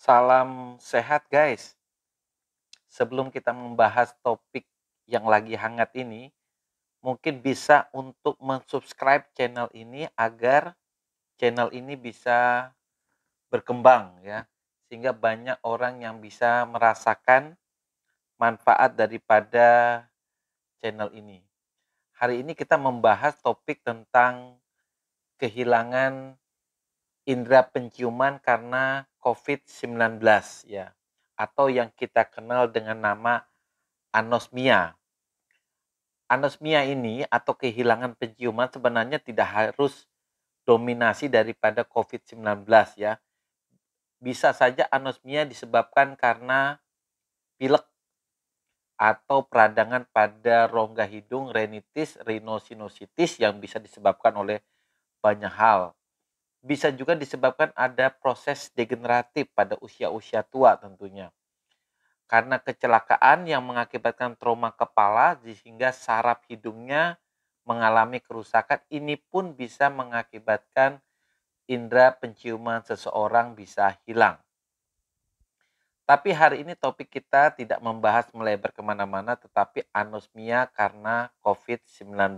Salam sehat guys. Sebelum kita membahas topik yang lagi hangat ini, mungkin bisa untuk mensubscribe channel ini agar channel ini bisa berkembang ya. Sehingga banyak orang yang bisa merasakan manfaat daripada channel ini. Hari ini kita membahas topik tentang kehilangan indera penciuman karena COVID-19 ya. Atau yang kita kenal dengan nama anosmia. Anosmia ini atau kehilangan penciuman sebenarnya tidak harus dominasi daripada COVID-19 ya. Bisa saja anosmia disebabkan karena pilek atau peradangan pada rongga hidung, rinitis, rhinosinusitis yang bisa disebabkan oleh banyak hal. Bisa juga disebabkan ada proses degeneratif pada usia-usia tua tentunya. Karena kecelakaan yang mengakibatkan trauma kepala sehingga saraf hidungnya mengalami kerusakan, ini pun bisa mengakibatkan indera penciuman seseorang bisa hilang. Tapi hari ini topik kita tidak membahas melebar kemana-mana, tetapi anosmia karena COVID-19.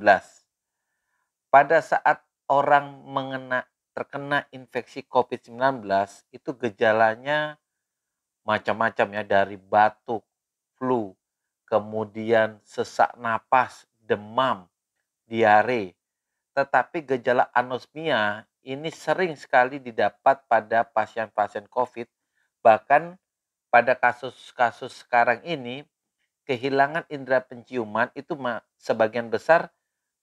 Pada saat orang terkena infeksi COVID-19, itu gejalanya macam-macam ya, dari batuk, flu, kemudian sesak napas, demam, diare. Tetapi gejala anosmia ini sering sekali didapat pada pasien-pasien COVID. Bahkan pada kasus-kasus sekarang ini, kehilangan indera penciuman itu sebagian besar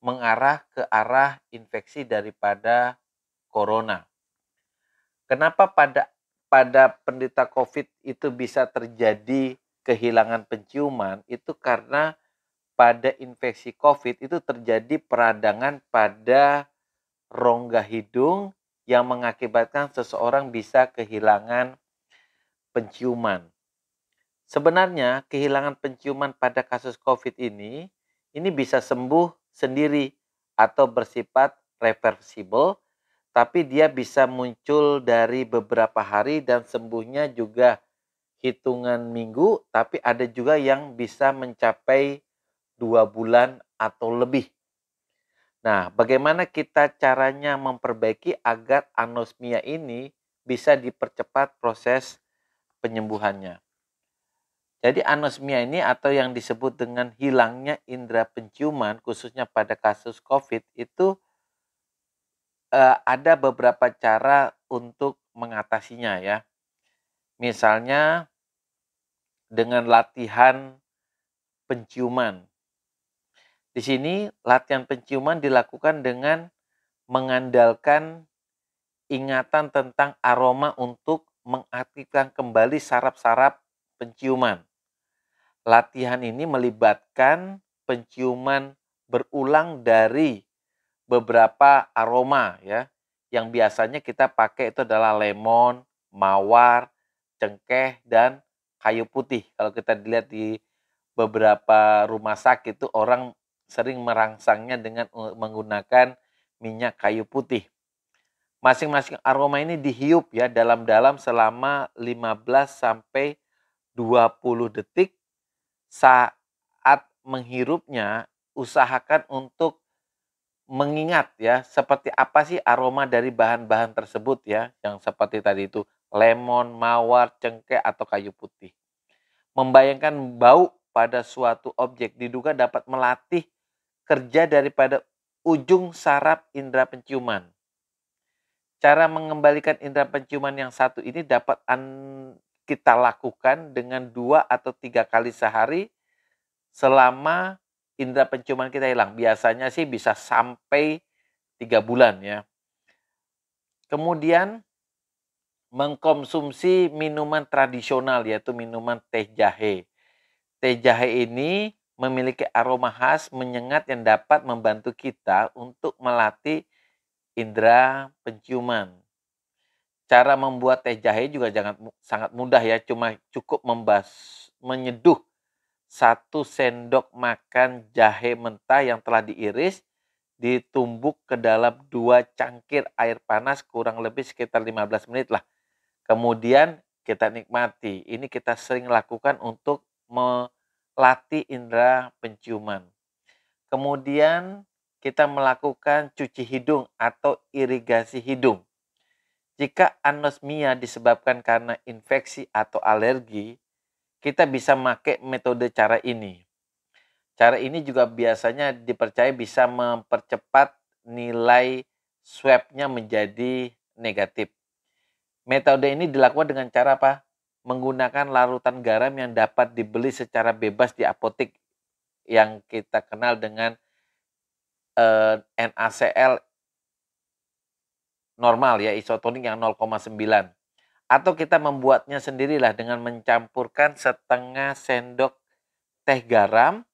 mengarah ke arah infeksi daripada corona. Kenapa pada penderita COVID itu bisa terjadi kehilangan penciuman? Itu karena pada infeksi COVID itu terjadi peradangan pada rongga hidung yang mengakibatkan seseorang bisa kehilangan penciuman. Sebenarnya kehilangan penciuman pada kasus COVID ini bisa sembuh sendiri atau bersifat reversible, tapi dia bisa muncul dari beberapa hari dan sembuhnya juga hitungan minggu, tapi ada juga yang bisa mencapai 2 bulan atau lebih. Nah, bagaimana kita caranya memperbaiki agar anosmia ini bisa dipercepat proses penyembuhannya? Jadi anosmia ini atau yang disebut dengan hilangnya indera penciuman khususnya pada kasus COVID itu ada beberapa cara untuk mengatasinya ya. Misalnya dengan latihan penciuman. Di sini latihan penciuman dilakukan dengan mengandalkan ingatan tentang aroma untuk mengaktifkan kembali saraf-saraf penciuman. Latihan ini melibatkan penciuman berulang dari beberapa aroma ya. Yang biasanya kita pakai itu adalah lemon, mawar, cengkeh, dan kayu putih. Kalau kita dilihat di beberapa rumah sakit itu orang sering merangsangnya dengan menggunakan minyak kayu putih. Masing-masing aroma ini dihiup ya dalam-dalam selama 15 sampai 20 detik. Saat menghirupnya, usahakan untuk mengingat ya, seperti apa sih aroma dari bahan-bahan tersebut ya, yang seperti tadi itu, lemon, mawar, cengkeh, atau kayu putih. Membayangkan bau pada suatu objek diduga dapat melatih kerja daripada ujung saraf indera penciuman. Cara mengembalikan indera penciuman yang satu ini dapat kita lakukan dengan 2 atau 3 kali sehari selama indera penciuman kita hilang. Biasanya sih bisa sampai 3 bulan ya. Kemudian mengkonsumsi minuman tradisional yaitu minuman teh jahe. Teh jahe ini memiliki aroma khas menyengat yang dapat membantu kita untuk melatih indera penciuman. Cara membuat teh jahe juga sangat mudah ya, cuma cukup menyeduh 1 sendok makan jahe mentah yang telah diiris, ditumbuk ke dalam 2 cangkir air panas kurang lebih sekitar 15 menit lah. Kemudian kita nikmati. Ini kita sering lakukan untuk melatih indera penciuman. Kemudian kita melakukan cuci hidung atau irigasi hidung. Jika anosmia disebabkan karena infeksi atau alergi, kita bisa pakai metode cara ini. Cara ini juga biasanya dipercaya bisa mempercepat nilai swab-nya menjadi negatif. Metode ini dilakukan dengan cara apa? Menggunakan larutan garam yang dapat dibeli secara bebas di apotek yang kita kenal dengan NaCl normal ya, isotonik yang 0,9. Atau kita membuatnya sendirilah dengan mencampurkan setengah sendok teh garam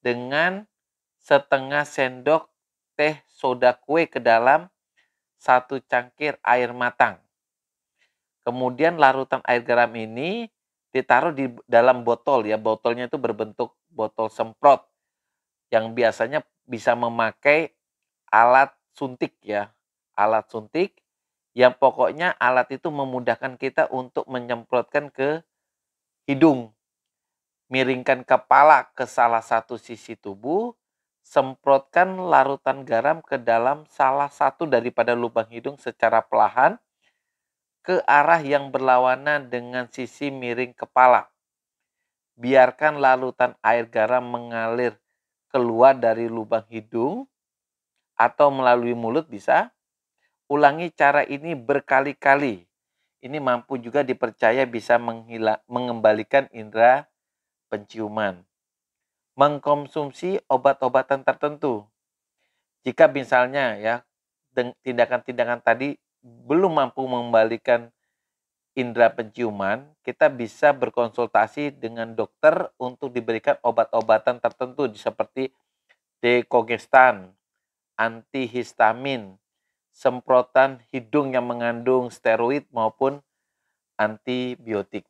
dengan setengah sendok teh soda kue ke dalam 1 cangkir air matang. Kemudian larutan air garam ini ditaruh di dalam botol ya. Botolnya itu berbentuk botol semprot yang biasanya bisa memakai alat suntik ya. Alat suntik yang pokoknya alat itu memudahkan kita untuk menyemprotkan ke hidung. Miringkan kepala ke salah satu sisi tubuh, semprotkan larutan garam ke dalam salah satu daripada lubang hidung secara perlahan ke arah yang berlawanan dengan sisi miring kepala. Biarkan larutan air garam mengalir keluar dari lubang hidung atau melalui mulut bisa. Ulangi cara ini berkali-kali. Ini mampu juga dipercaya bisa mengembalikan indera penciuman. Mengkonsumsi obat-obatan tertentu. Jika misalnya ya tindakan-tindakan tadi belum mampu mengembalikan indera penciuman, kita bisa berkonsultasi dengan dokter untuk diberikan obat-obatan tertentu seperti dekongestan, antihistamin, semprotan hidung yang mengandung steroid maupun antibiotik.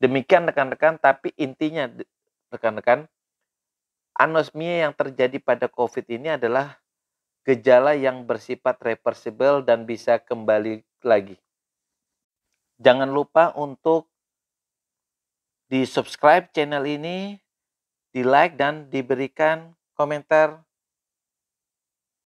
Demikian rekan-rekan, tapi intinya rekan-rekan, anosmia yang terjadi pada COVID ini adalah gejala yang bersifat reversible dan bisa kembali lagi. Jangan lupa untuk di subscribe channel ini, di like dan diberikan komentar